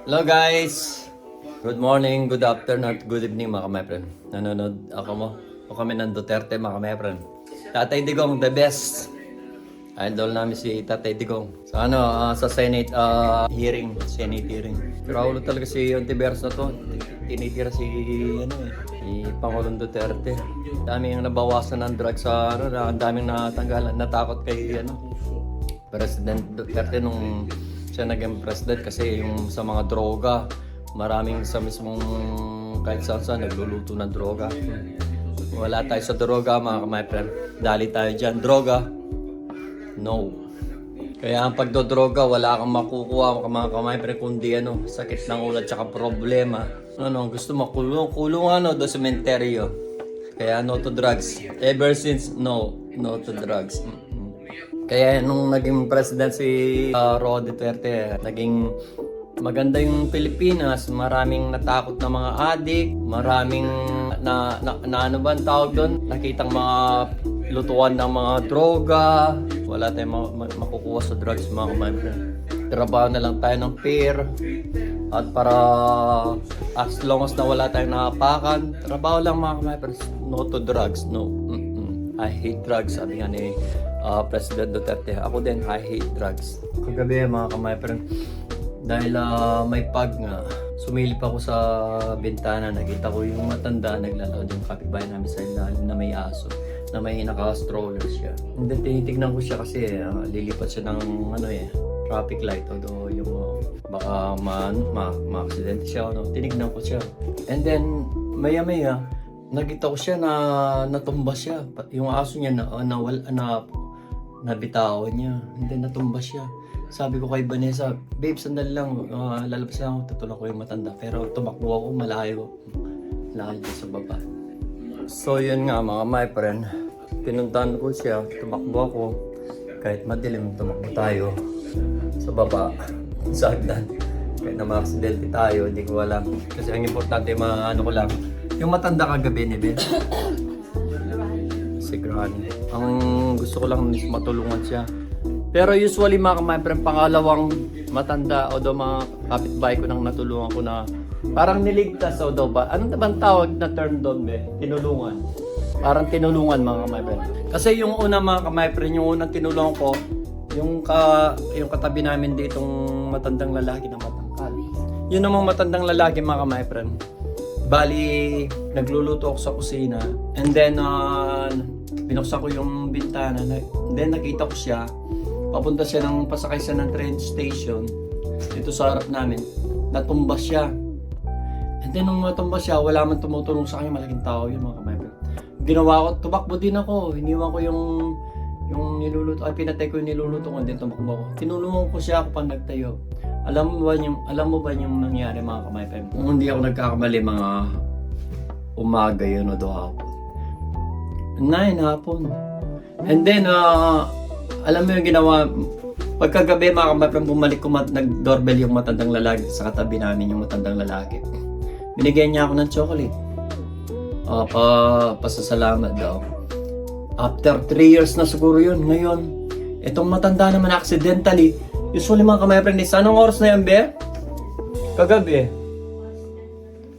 Hello guys! Good morning, good afternoon, at good evening mga kamepren. Nanonood o kami ng Duterte mga kamepren. Tatay Digong, the best! Idol namin si Tatay Digong. Sa Senate hearing. Pero talaga si Ontiveros na to. Tinitira si Pangulong Duterte. Daming nabawasan ng drugs sa daming natanggalan. Natakot kay President Duterte nung siya naging president kasi yung sa mga droga, maraming sa mismong kahit saan nagluluto ng droga. Wala tayo sa droga mga kamay-friend. Dali tayo dyan. Droga, no. Kaya ang pagdodroga, wala kang makukuha mga kamay-friend kundi sakit ng ulo at saka problema. Gusto mo kulong doon sa sementeryo. Kaya no to drugs. Ever since, no to drugs. Kaya nung naging president si Ro Duterte, naging maganda yung Pilipinas. Maraming natakot na mga adik, maraming tawag doon? Nakitang mga lutuan ng mga droga. Wala tayong makukuha sa drugs mga kamay-friend. Trabaho na lang tayo ng fair. At para as long as na wala tayong nakapakan, trabaho lang mga kamay-friend. No to drugs, no. I hate drugs, sabi nga ni President Duterte. Ako din, I hate drugs. Kagabi mga kamay-friend, dahil may pag nga, sumilip ako sa bintana, nakita ko yung matanda, naglalakad yung kapitbahay namin sa ilalim na may aso, na may naka-stroller siya. And then tinitignan ko siya kasi lilipat siya ng traffic light, although yung baka ma-accident siya, tinignan ko siya. And then maya-maya, nakita ko siya na natumba siya. Yung aso niya nabitawan niya. And then natumba siya. Sabi ko kay Vanessa, babe, sandali lang. Lalabas lang ako, tutulak ko yung matanda. Pero tumakbo ako, malayo sa baba. So yun nga mga my friend. Pinuntahan ko siya, tumakbo ako. Kahit madilim, tumakbo tayo sa baba, sa hagdan. Kahit na ma-accidente tayo, hindi ko alam. Kasi ang importante, ko lang, yung matanda kagabi ni Ben. Si Granny. Ang gusto ko lang is matulungan siya. Pero usually mga kamay-friend, pangalawang matanda o mga kapitbahay ko nang natulungan ko na parang niligtas o ba? Anong bang tawag na term doon, be? Tinulungan. Parang tinulungan mga kamay-friend. Kasi yung una mga kamay-friend, yung unang tinulungan ko, yung katabi namin ditong matandang lalaki na matangkal. Yun namang matandang lalaki mga kamay-friend. Bali, nagluluto ako sa kusina. And then, binuksan ko yung bintana. Then, nakita ko siya. Papunta siya pasakay siya ng train station. Dito sa harap namin. Natumba siya. And then, nung natumba siya, wala man tumutulong sa kanya. Malaking tao yun mga kamay-friend. Ginawa ko, tumakbo din ako. Hiniwan ko yung niluluto. Pinatay ko yung niluluto ko. And then, tumakbo ko. Tinulungan ko siya ako pang nagtayo. Alam mo ba yung nangyari mga kamay-friend? Kung hindi ako nagkakamali, mga umaga yun o hapon. 9 hapon. And then, alam mo yung ginawa, pagkagabi mga kamay-friend, bumalik ko, nag-doorbell yung matandang lalaki sa katabi namin, yung matandang lalaki. Binigyan niya ako ng chocolate. Pasasalamat daw. After 3 years na siguro yun. Ngayon, itong matanda naman accidentally, usually mga kamay-friend, anong oras na yan, be? Kagabi.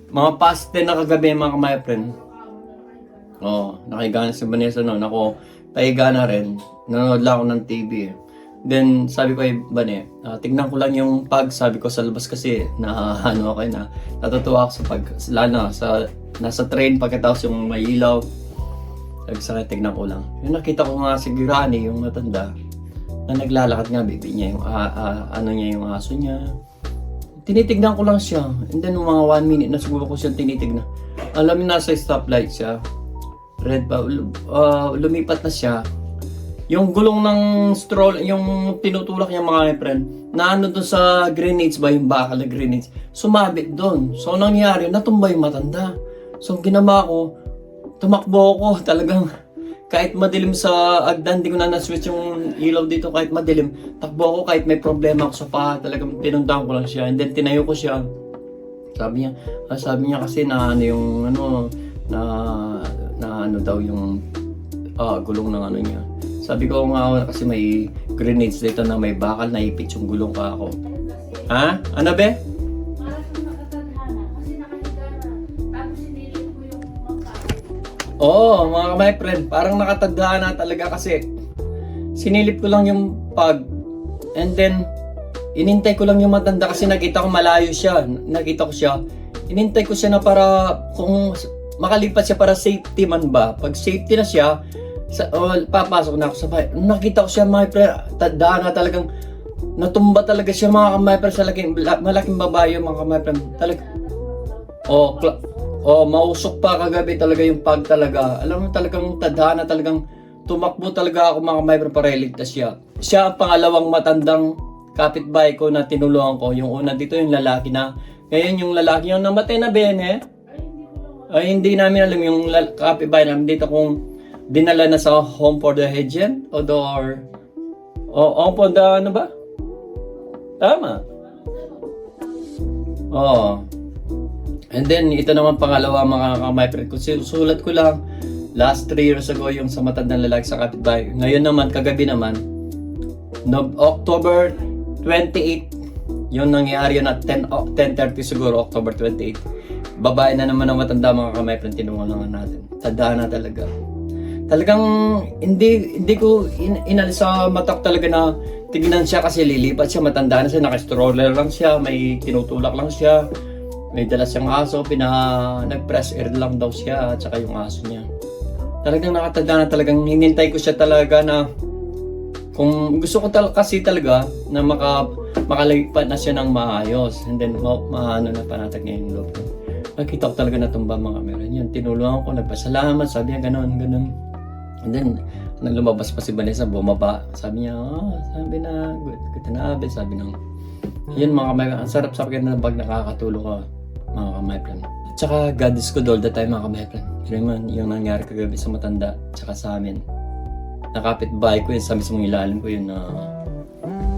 Mga past 10 na kagabi, mga kamay-friend. Nakiga na si Vanessa noon. Ako, pahiga na rin. Nanonood lang ako ng TV. Then, sabi ko kay Bane, tignan ko lang yung pag, sabi ko sa labas kasi, natutuwa ako nasa train pagkatapos yung may ilaw. Sabi sa akin, tignan ko lang. Yung nakita ko nga si Granny, yung matanda, na naglalakad nga, baby niya, yung aso niya. Tinitignan ko lang siya. And then, mga 1 minute na siguro ko siya tinitignan. Alam mo, nasa stoplight siya. Red pa, lumipat na siya. Yung gulong ng stroll, yung tinutulak niya mga friend, na doon sa grenades ba, yung bakal na grenades, sumabit doon. So, nangyari, natumba yung matanda. So, ginawa ko, tumakbo ko talagang. Kahit madilim sa agdan, di ko na na-switch yung ilaw dito kahit madilim. Takbo ako kahit may problema ako sa paa. Talagang pinuntahan ko lang siya. And then tinayo ko siya. Sabi niya kasi na yung daw yung gulong ng niya. Sabi ko nga kasi may grenades dito na may bakal, naipit yung gulong ka ako. Ha? Ano be? Oo, mga my friend, parang nakatandaan na talaga kasi sinilip ko lang yung pag and then inintay ko lang yung matanda kasi nakita ko malayo siya. Nakita ko siya. Inintay ko siya na para kung makalipat siya para safety man ba. Pag safety na siya, papasok na ako sa bahay. Nakita ko siya my friend, tandaan na talagang natumba talaga siya mga my friend sa malaking babae mga my friend. Talaga. Mausok pa kagabi talaga yung pag talaga. Alam mo talagang tadhana talagang tumakbo talaga ako mga may para iligtas siya. Siya ang pangalawang matandang kapitbahay ko na tinulungan ko. Yung una dito yung lalaki na. Ngayon yung lalaki yung namatay na Bene. Ay hindi namin alam yung kapitbahay namin dito kung dinala na sa home for the aged or home for the ano ba? Tama. And then, ito naman pangalawa mga my friend. Sulat ko lang, last 3 years ago yung sa matandang lalaki sa kapitbahay. Ngayon naman, kagabi naman, October 28, yung nangyari yun at 10:30 siguro, October 28. Babae na naman ang matanda mga my friend, tinulungan natin. Tandaan na talaga. Talagang, hindi ko inalis sa matak talaga na tignan siya kasi lilipat siya, matanda na siya, naka-stroller lang siya, may tinutulak lang siya. May dala siyang aso, nag-press air lang daw siya at saka yung aso niya. Talagang nakatanda na talagang hinintay ko siya talaga na kung gusto ko kasi talaga na makalipat na siya ng maayos and then maano na panatag niya yung loob ko. Nakita ko talaga natumba mga meron yun. Tinulungan ko, nagpasalamat, sabi niya ganun. And then, nang lumabas pa si Vanessa, bumaba. Sabi niya, sabi na, good na abe, sabi nang, yun mga kamay, ang sarap sa akin na pag nakakatulong ka, mga kamay friend. At saka, God is good all the time, mga kamay friend. Yun naman, yung nangyari kagabi sa matanda, tsaka sa amin. Nakapit-bahay ko yun, sa mismong ilalim ko yun na,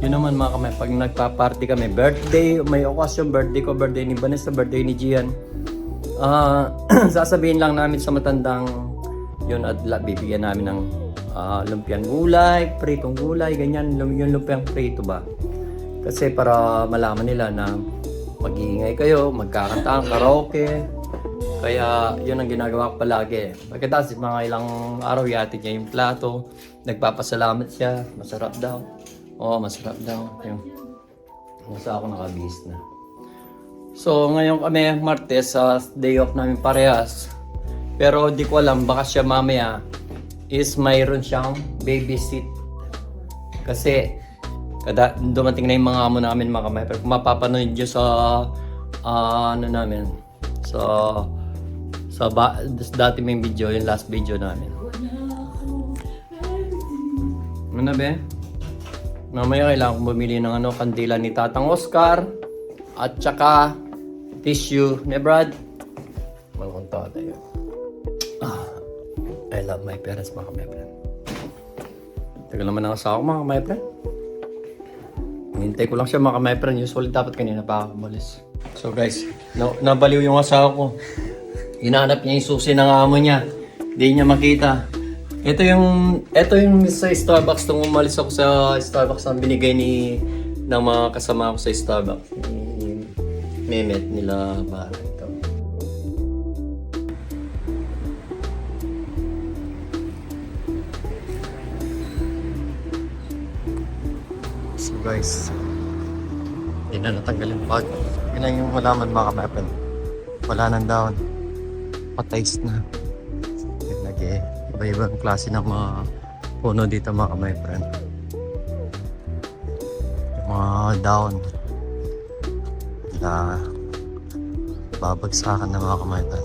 yun naman mga kamay, pag nagpa-party kami, birthday, may okasyon, birthday ko, birthday ni Vanessa, birthday ni Gian. Sasabihin lang namin sa matandang yun at bibigyan namin ng lumpiang gulay, pritong gulay, ganyan, yung lumpiang prito ba. Kasi para malaman nila na mag-iingay kayo, magkakanta, karaoke. Kaya yun ang ginagawa ko palagi. Pagkatapos mga ilang araw yatid niya yung plato, nagpapasalamat siya, masarap daw. Masarap daw. Yung nasa ako nakabihis na. So ngayon kami Martes, day off namin parehas. Pero di ko alam, baka siya mamaya is mayroon siyang babysit. Kasi dumating na yung mga amo namin mga kamay. Pero kung mapapanood nyo sa ano namin sa dati may video, yung last video namin. Ano na be? Mamaya kailangan kong bumili ng kandila ni Tatang Oscar at saka tissue ni Brad. Malungkot tayo. I love my parents mga my friend. Tagal naman ang asawa ko mga my friend. Hintay ko lang siya mga my friend. Usually dapat kanina pa ako umalis. So guys, nabaliw yung asawa ko. Hinahanap niya yung susi ng amo niya. Hindi niya makita. Ito yung sa Starbucks. Nung umalis ako sa Starbucks ang binigay ng mga kasama ko sa Starbucks. Ni Mehmet nila Bara. Ito. So guys, hindi na natanggal yung bag. Yan yung halaman mga kamepen. Wala nang down. Patays na. Iba-ibang klase ng mga puno dito mga kamepen. Yung mga down na babagsakan ng mga kamepen.